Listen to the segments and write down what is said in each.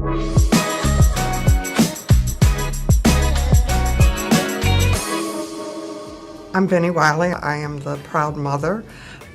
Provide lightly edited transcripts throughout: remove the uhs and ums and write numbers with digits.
I'm Bennie Wiley. I am the proud mother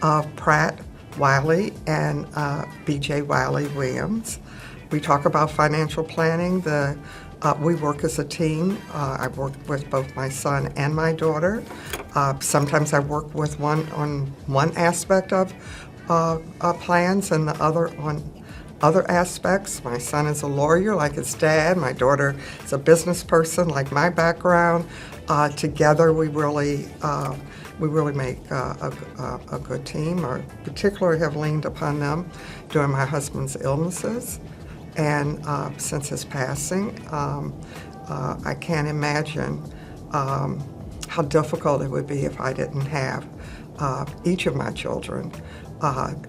of Pratt, Wiley, and B.J. Wiley Williams. We talk about financial planning. We work as a team. I work with both my son and my daughter. Sometimes I work with one on one aspect of plans and the other on other aspects. My son is a lawyer like his dad. My daughter is a business person like my background. Together we really make a good team. I particularly have leaned upon them during my husband's illnesses. And since his passing, I can't imagine how difficult it would be if I didn't have each of my children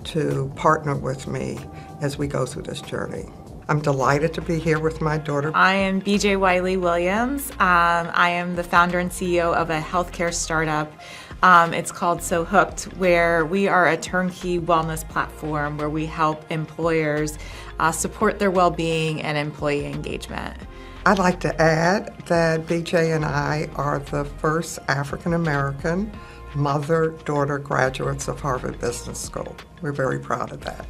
to partner with me as we go through this journey. I'm delighted to be here with my daughter. I am B.J. Wiley Williams. I am the founder and CEO of a healthcare startup. It's called So Hooked, where we are a turnkey wellness platform where we help employers support their well-being and employee engagement. I'd like to add that B.J. and I are the first African-American mother-daughter graduates of Harvard Business School. We're very proud of that.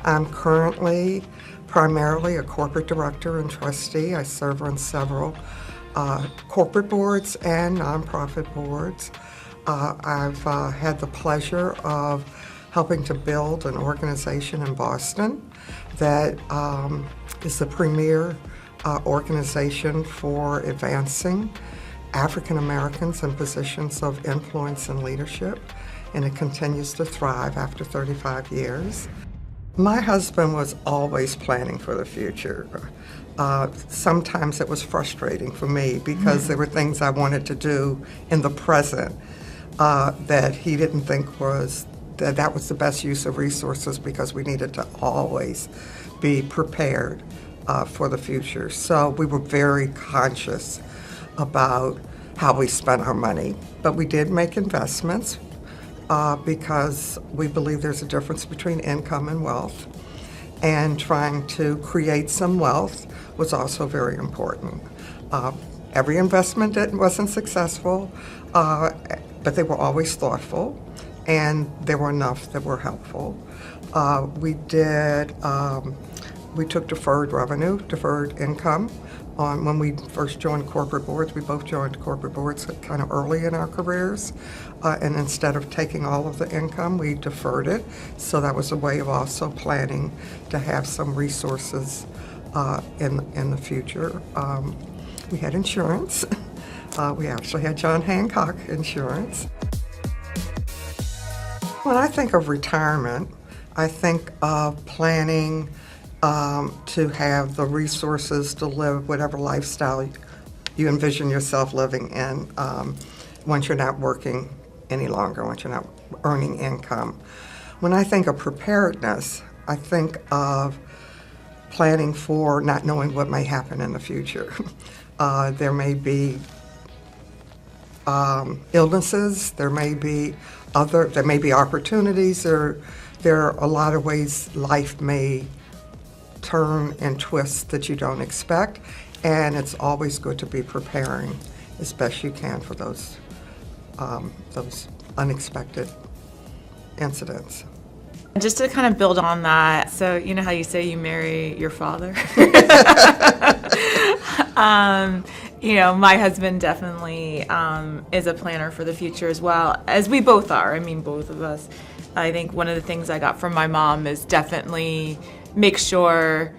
I'm currently primarily a corporate director and trustee. I serve on several corporate boards and nonprofit boards. I've had the pleasure of helping to build an organization in Boston that is the premier organization for advancing African Americans in positions of influence and leadership, and it continues to thrive after 35 years. My husband was always planning for the future. Sometimes it was frustrating for me because there were things I wanted to do in the present that he didn't think that was the best use of resources because we needed to always be prepared for the future. So we were very conscious about how we spent our money. But we did make investments because we believe there's a difference between income and wealth. And trying to create some wealth was also very important. Every investment wasn't successful, but they were always thoughtful, and there were enough that were helpful. We took deferred income. When we first joined corporate boards, we both joined corporate boards kind of early in our careers, and instead of taking all of the income, we deferred it. So that was a way of also planning to have some resources in the future. We had insurance. We actually had John Hancock insurance. When I think of retirement, I think of planning to have the resources to live whatever lifestyle you envision yourself living in once you're not working any longer, once you're not earning income. When I think of preparedness, I think of planning for not knowing what may happen in the future. There may be illnesses, there may be opportunities, there are a lot of ways life may turn and twist that you don't expect, and it's always good to be preparing as best you can for those unexpected incidents. Just to kind of build on that, so you know how you say you marry your father? My husband definitely is a planner for the future as well, as we both are. I mean, both of us. I think one of the things I got from my mom is definitely make sure,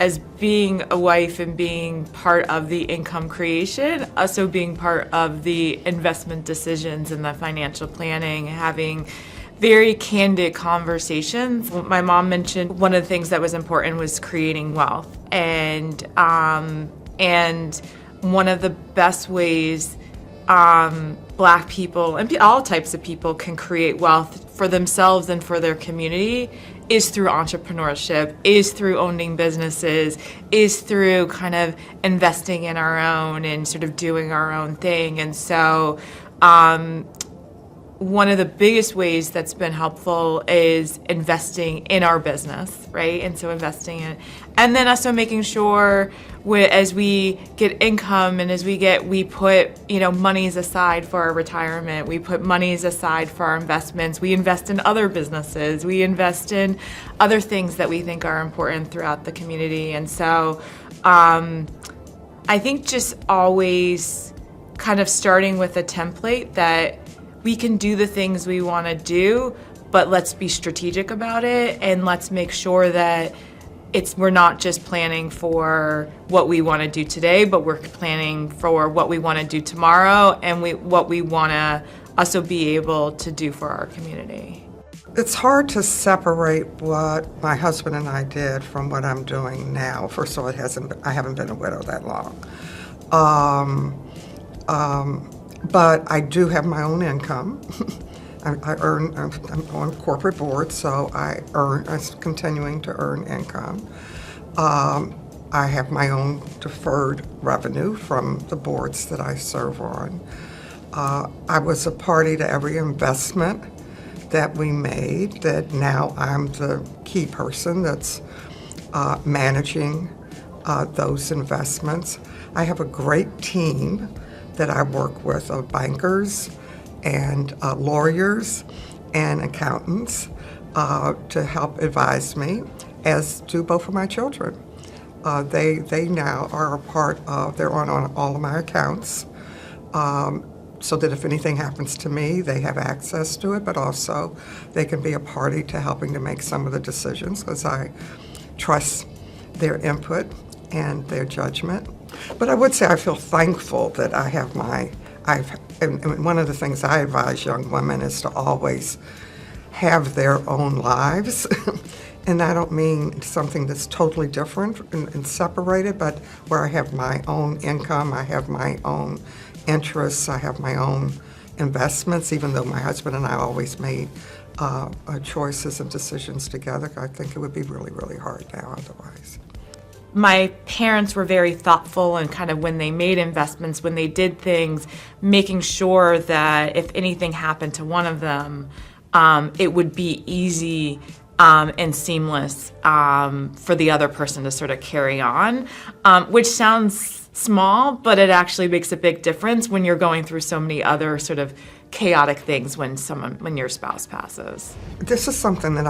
as being a wife and being part of the income creation, also being part of the investment decisions and the financial planning, having very candid conversations. My mom mentioned one of the things that was important was creating wealth, and one of the best ways Black people and all types of people can create wealth for themselves and for their community is through entrepreneurship, is through owning businesses, is through kind of investing in our own and sort of doing our own thing. And so one of the biggest ways that's been helpful is investing in our business, right? And so investing in, and then also making sure as we get income and we put, monies aside for our retirement, we put monies aside for our investments, we invest in other businesses, we invest in other things that we think are important throughout the community. And so I think just always kind of starting with a template that we can do the things we want to do, but let's be strategic about it, and let's make sure that we're not just planning for what we want to do today, but we're planning for what we want to do tomorrow, and what we want to also be able to do for our community. It's hard to separate what my husband and I did from what I'm doing now. First of all, I haven't been a widow that long. But I do have my own income. I'm on a corporate board, so I'm continuing to earn income. I have my own deferred revenue from the boards that I serve on. I was a party to every investment that we made, that now I'm the key person that's managing those investments. I have a great team that I work with of bankers and lawyers and accountants to help advise me, as do both of my children. They now are a part of, they're on all of my accounts, so that if anything happens to me, they have access to it, but also they can be a party to helping to make some of the decisions, because I trust their input and their judgment. But I would say I feel thankful that I have and one of the things I advise young women is to always have their own lives. And I don't mean something that's totally different and separated, but where I have my own income, I have my own interests, I have my own investments, even though my husband and I always made choices and decisions together. I think it would be really, really hard now otherwise. My parents were very thoughtful, and kind of when they made investments, when they did things, making sure that if anything happened to one of them, it would be easy and seamless for the other person to sort of carry on, which sounds small, but it actually makes a big difference when you're going through so many other sort of chaotic things when your spouse passes. This is something that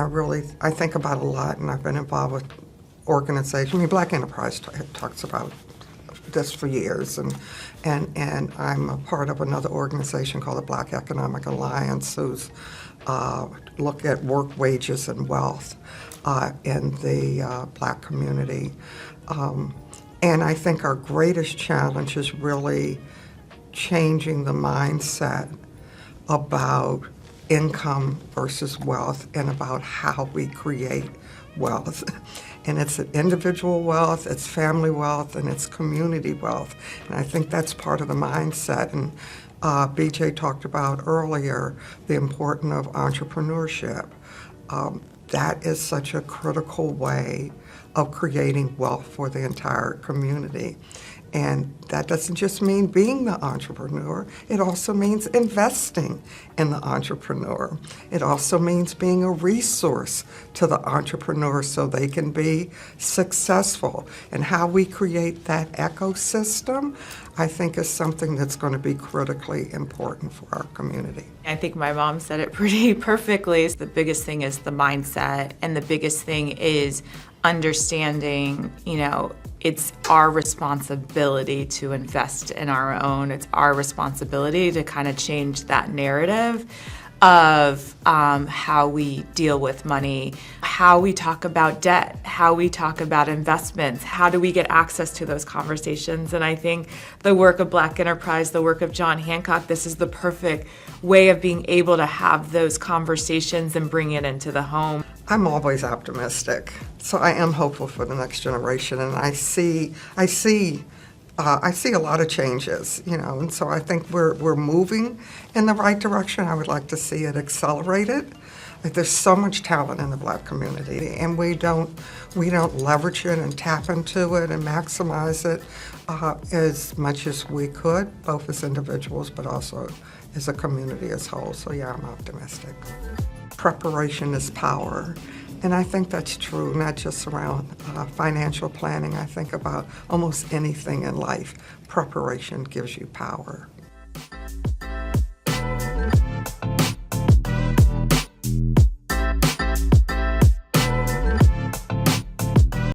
I think about a lot, and I've been involved with organizations. I mean, Black Enterprise talks about this for years, and I'm a part of another organization called the Black Economic Alliance, who's look at work, wages, and wealth in the Black community. And I think our greatest challenge is really changing the mindset about income versus wealth, and about how we create wealth. And it's individual wealth, it's family wealth, and it's community wealth. And I think that's part of the mindset. And B.J. talked about earlier the importance of entrepreneurship. That is such a critical way of creating wealth for the entire community. And that doesn't just mean being the entrepreneur, it also means investing in the entrepreneur. It also means being a resource to the entrepreneur so they can be successful. And how we create that ecosystem, I think, is something that's going to be critically important for our community. I think my mom said it pretty perfectly. The biggest thing is the mindset, and the biggest thing is understanding, it's our responsibility to invest in our own. It's our responsibility to kind of change that narrative of how we deal with money, how we talk about debt, how we talk about investments, how do we get access to those conversations. And I think the work of Black Enterprise, the work of John Hancock, this is the perfect way of being able to have those conversations and bring it into the home. I'm always optimistic, so I am hopeful for the next generation, and I see a lot of changes, and so I think we're moving in the right direction. I would like to see it accelerated. Like, there's so much talent in the Black community, and we don't leverage it and tap into it and maximize it as much as we could, both as individuals but also as a community as a whole. So yeah, I'm optimistic. Preparation is power. And I think that's true, not just around financial planning. I think about almost anything in life. Preparation gives you power.